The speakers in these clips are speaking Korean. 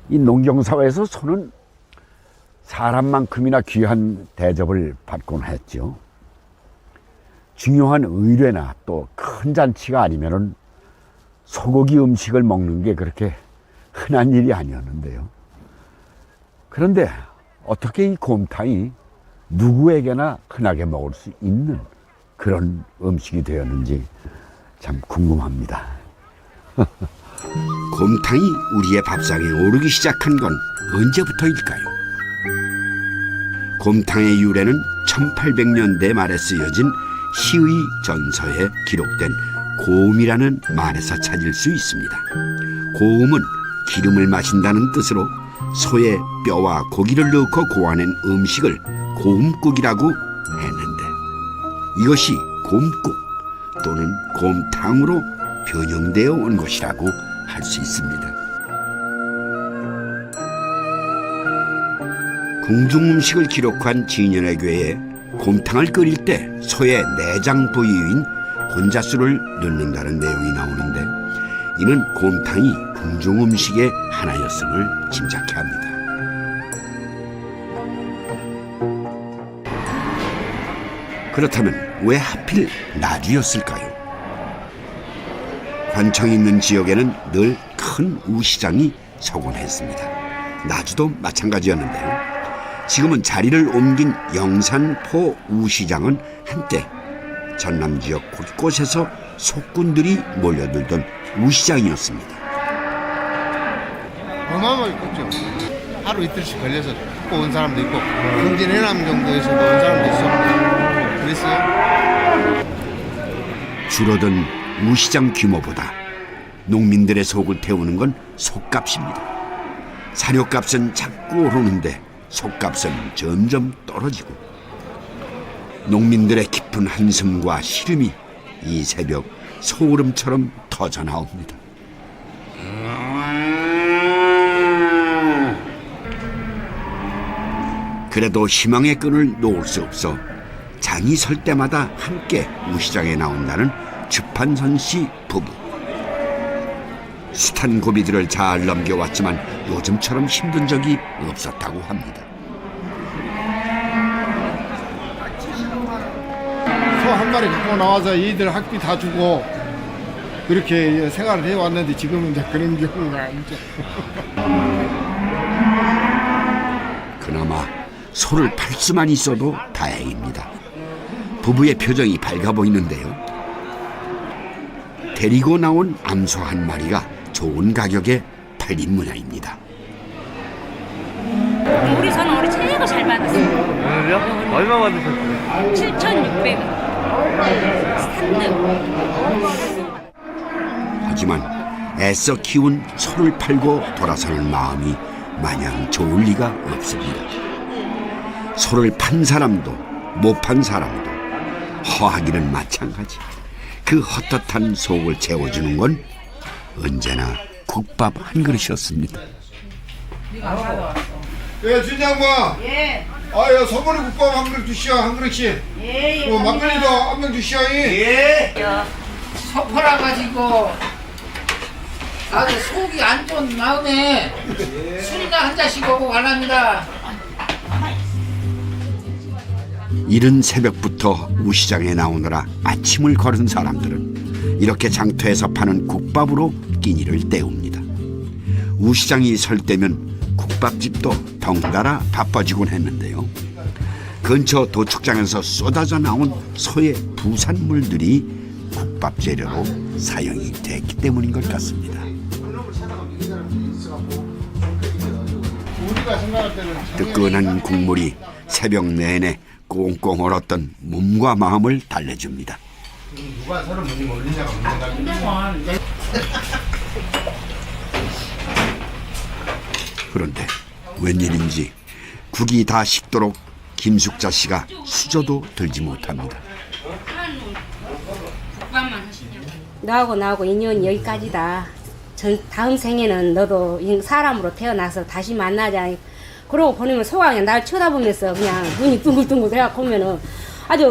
이 농경사회에서 소는 사람만큼이나 귀한 대접을 받곤 했죠. 중요한 의례나 또 큰 잔치가 아니면은 소고기 음식을 먹는 게 그렇게 흔한 일이 아니었는데요. 그런데 어떻게 이 곰탕이 누구에게나 흔하게 먹을 수 있는 그런 음식이 되었는지 참 궁금합니다. 곰탕이 우리의 밥상에 오르기 시작한 건 언제부터일까요? 곰탕의 유래는 1800년대 말에 쓰여진 시의 전서에 기록된 고음이라는 말에서 찾을 수 있습니다. 고음은 기름을 마신다는 뜻으로 소의 뼈와 고기를 넣고 고아낸 음식을 고음국이라고 했는데 이것이 곰국 또는 곰탕으로 변형되어 온 것이라고 할 수 있습니다. 궁중음식을 기록한 진연의 괴에 곰탕을 끓일 때 소의 내장 부위인 혼자수를 넣는다는 내용이 나오는데 이는 곰탕이 궁중음식의 하나였음을 짐작케 합니다. 그렇다면 왜 하필 나주였을까요? 관청이 있는 지역에는 늘 큰 우시장이 서곤 했습니다. 나주도 마찬가지였는데요. 지금은 자리를 옮긴 영산포 우시장은 한때 전남 지역 곳곳에서 속군들이 몰려들던 우시장이었습니다. 어마어마하게 컸죠. 하루 이틀씩 걸려서 온 사람도 있고 경진 해남 정도에서도 온 사람도 있어. 그랬어요. 줄어든 우시장 규모보다 농민들의 속을 태우는 건 속값입니다. 사료값은 자꾸 오르는데 속값은 점점 떨어지고 농민들의 깊은 한숨과 시름이 이 새벽 소울음처럼 터져나옵니다. 그래도 희망의 끈을 놓을 수 없어 장이 설 때마다 함께 우시장에 나온다는 주판선 씨 부부. 숱한 고비들을 잘 넘겨왔지만 요즘처럼 힘든 적이 없었다고 합니다. 소 한 마리 갖고 나와서 이들 학비 다 주고 그렇게 생활을 해왔는데 지금은 이제 그런 경우가 아니죠. 그나마 소를 팔 수만 있어도 다행입니다. 부부의 표정이 밝아 보이는데요. 데리고 나온 암소 한 마리가 좋은 가격에 팔린 모양입니다. 우리 소는 우리 최고 잘 받았어요. 오늘요? 얼마 받으셨어요? 7,600원. 3등. 하지만 애써 키운 소를 팔고 돌아서는 마음이 마냥 좋을 리가 없습니다. 소를 판 사람도 못 판 사람도 허하기는 마찬가지. 그 헛헛한 속을 채워주는 건 언제나 국밥 한 그릇이었습니다. 예, 준장과. 예. 아유, 소머리 국밥 한 그릇 주시오, 한 그릇씩. 예, 예. 막걸리도 한 병 주시오. 예. 소포라 가지고 아주 속이 안 좋은 마음에 술이나 한 잔씩 오고 가랍니다. 이른 새벽부터 우시장에 나오느라 아침을 걸은 사람들은 이렇게 장터에서 파는 국밥으로 끼니를 때웁니다. 우시장이 설 때면 국밥집도 덩달아 바빠지곤 했는데요. 근처 도축장에서 쏟아져 나온 소의 부산물들이 국밥 재료로 사용이 됐기 때문인 것 같습니다. 우리가 생각할 때는 뜨끈한 국물이 새벽 내내 꽁꽁 얼었던 몸과 마음을 달래줍니다. 누가 서로 뭔지 모르냐가 문제가. 그런데 웬일인지 국이 다 식도록 김숙자 씨가 수저도 들지 못합니다. 국밥만 하시냐고. 너하고 인연이 여기까지다. 다음 생에는 너도 사람으로 태어나서 다시 만나자. 그러고 보내면 소가 그냥 날 쳐다보면서 그냥 눈이 둥글둥글 해갖고 보면은 아주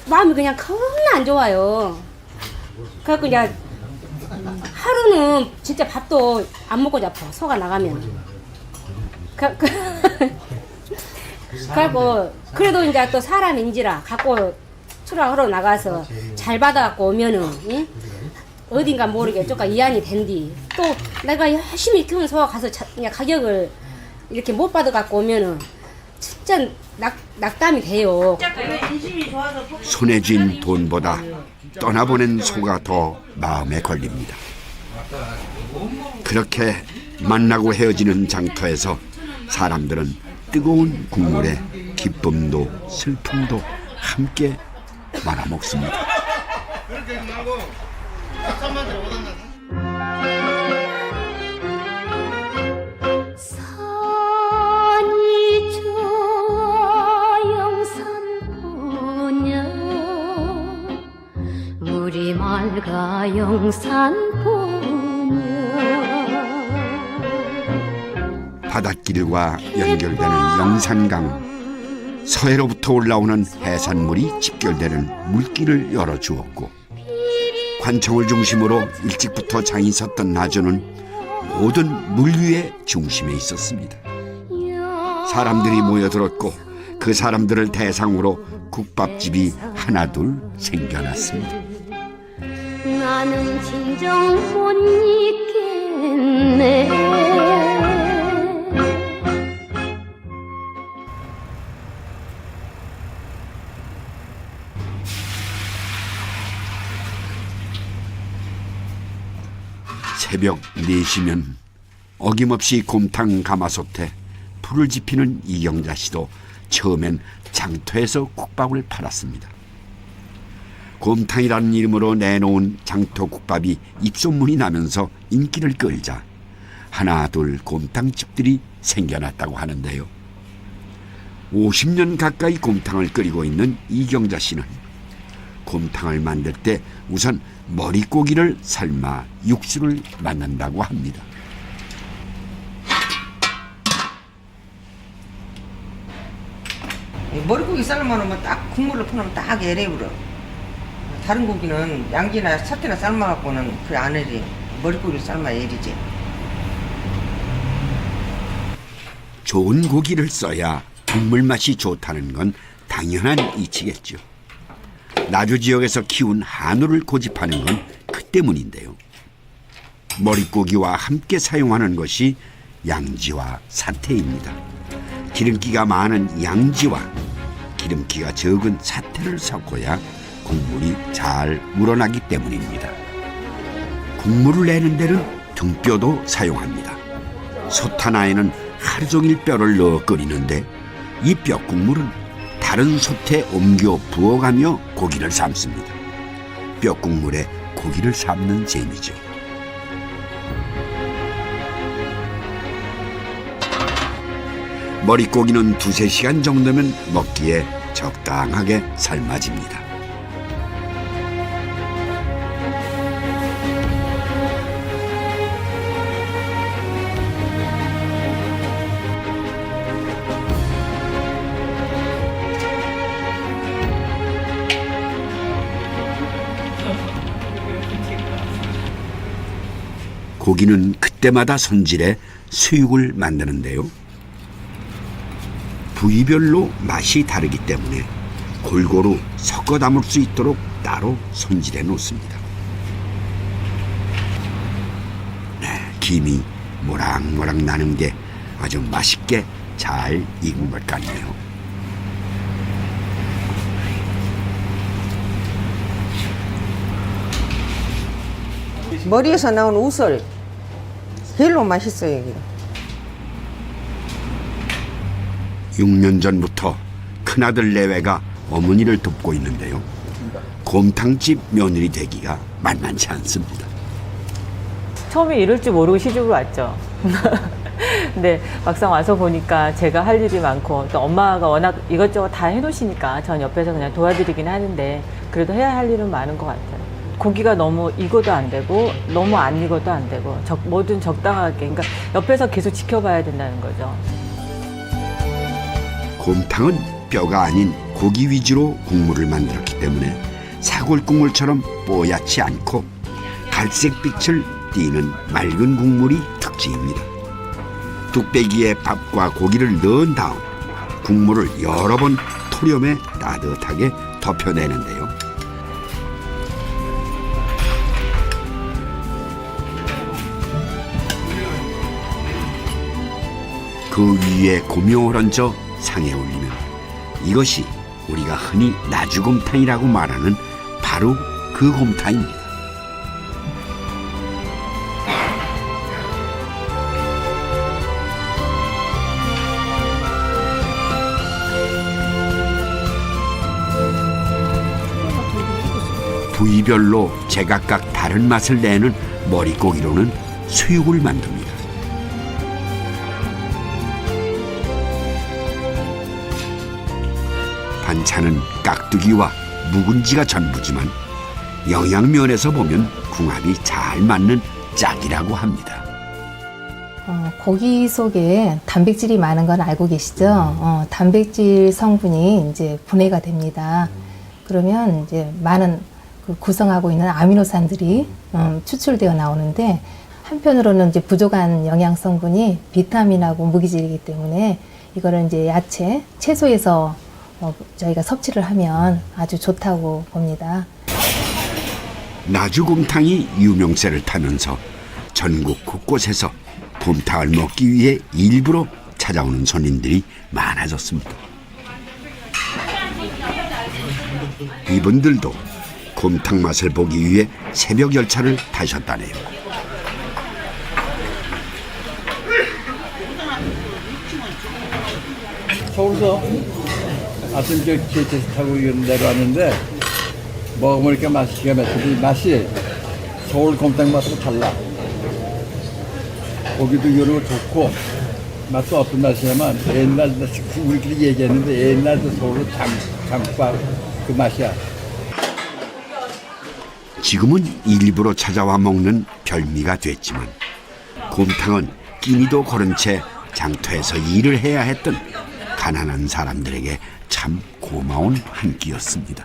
마음이 그냥 겁나 안 좋아요. 그래갖고 이제 하루는 진짜 밥도 안 먹고 잡아. 소가 나가면. 그리고 그래도 이제 또 사람인지라 갖고 수락하러 나가서 잘 받아갖고 오면은 응? 어딘가 모르게 조금 이안이 된디 또 내가 열심히 키운 소가 가서 그냥 가격을 이렇게 못 받아갖고 오면은 진짜 낙담이 돼요. 손에 쥔 돈보다 떠나보낸 소가 더 마음에 걸립니다. 그렇게 만나고 헤어지는 장터에서 사람들은 뜨거운 국물에 기쁨도 슬픔도 함께 말아먹습니다. 그렇게 하지 말고 쌈만 들어 오던다. 산이 좋아 영산포냐 물이 맑아 영산포냐 바닷길과 연결되는 영산강, 서해로부터 올라오는 해산물이 집결되는 물길을 열어주었고 관청을 중심으로 일찍부터 장이 섰던 나주는 모든 물류의 중심에 있었습니다. 사람들이 모여들었고 그 사람들을 대상으로 국밥집이 하나둘 생겨났습니다. 나는 진정 못 잊겠네 새벽 4시면 어김없이 곰탕 가마솥에 불을 지피는 이경자 씨도 처음엔 장터에서 국밥을 팔았습니다. 곰탕이라는 이름으로 내놓은 장터국밥이 입소문이 나면서 인기를 끌자 하나 둘 곰탕집들이 생겨났다고 하는데요. 50년 가까이 곰탕을 끓이고 있는 이경자 씨는 곰탕을 만들 때 우선 머릿고기를 삶아 육수를 만든다고 합니다. 머릿고기 삶아놓으면 딱 국물을 퍼놓으면 딱 애래불어. 다른 고기는 양지나 사태나 삶아갖고는 그래 안 애리. 머릿고기를 삶아야 애리지. 좋은 고기를 써야 국물 맛이 좋다는 건 당연한 이치겠죠. 나주 지역에서 키운 한우를 고집하는 건 그 때문인데요. 머릿고기와 함께 사용하는 것이 양지와 사태입니다. 기름기가 많은 양지와 기름기가 적은 사태를 섞어야 국물이 잘 우러나기 때문입니다. 국물을 내는 데는 등뼈도 사용합니다. 솥 하나에는 하루 종일 뼈를 넣어 끓이는데 이 뼈 국물은 다른 솥에 옮겨 부어가며 고기를 삶습니다. 뼈 국물에 고기를 삶는 재미죠. 머릿고기는 2-3시간 정도면 먹기에 적당하게 삶아집니다. 고기는 그때마다 손질해 수육을 만드는데요. 부위별로 맛이 다르기 때문에 골고루 섞어 담을 수 있도록 따로 손질해 놓습니다. 김이 모락모락 나는 게 아주 맛있게 잘 익은 것 같네요. 머리에서 나온 우설 제일로 맛있어요. 여기가. 6년 전부터 큰아들 내외가 어머니를 돕고 있는데요. 곰탕집 며느리 되기가 만만치 않습니다. 처음에 이럴 줄 모르고 시집을 왔죠. 근데 막상 와서 보니까 제가 할 일이 많고 또 엄마가 워낙 이것저것 다 해놓으시니까 전 옆에서 그냥 도와드리긴 하는데 그래도 해야 할 일은 많은 것 같아요. 고기가 너무 익어도 안 되고 너무 안 익어도 안 되고 뭐든 적당하게 그러니까 옆에서 계속 지켜봐야 된다는 거죠. 곰탕은 뼈가 아닌 고기 위주로 국물을 만들었기 때문에 사골 국물처럼 뽀얗지 않고 갈색빛을 띠는 맑은 국물이 특징입니다. 뚝배기에 밥과 고기를 넣은 다음 국물을 여러 번 토렴에 따뜻하게 덮여내는데요. 그 위에 고명을 얹어 상에 올리면 이것이 우리가 흔히 나주곰탕이라고 말하는 바로 그 곰탕입니다. 부위별로 제각각 다른 맛을 내는 머릿고기로는 수육을 만듭니다. 반찬은 깍두기와 묵은지가 전부지만 영양면에서 보면 궁합이 잘 맞는 짝이라고 합니다. 고기 속에 단백질이 많은 건 알고 계시죠? 단백질 성분이 이제 분해가 됩니다. 그러면 이제 많은 구성하고 있는 아미노산들이 추출되어 나오는데 한편으로는 이제 부족한 영양 성분이 비타민하고 무기질이기 때문에 이거를 이제 야채, 채소에서 저희가 섭취를 하면 아주 좋다고 봅니다. 나주곰탕이 유명세를 타면서 전국 곳곳에서 곰탕을 먹기 위해 일부러 찾아오는 손님들이 많아졌습니다. 이분들도 곰탕 맛을 보기 위해 새벽 열차를 타셨다네요. 서울서 아침 KTX 타고 내려왔는데 먹으면 이렇게 맛있게 맛있는데 맛이 서울 곰탕 맛하고 달라. 고기도 이런 거 좋고 맛도 어떤 맛이냐면 옛날 우리끼리 얘기했는데 옛날에 서울로 장밥 그 맛이야. 지금은 일부러 찾아와 먹는 별미가 됐지만 곰탕은 끼니도 거른 채 장터에서 일을 해야 했던 가난한 사람들에게 참 고마운 한 끼였습니다.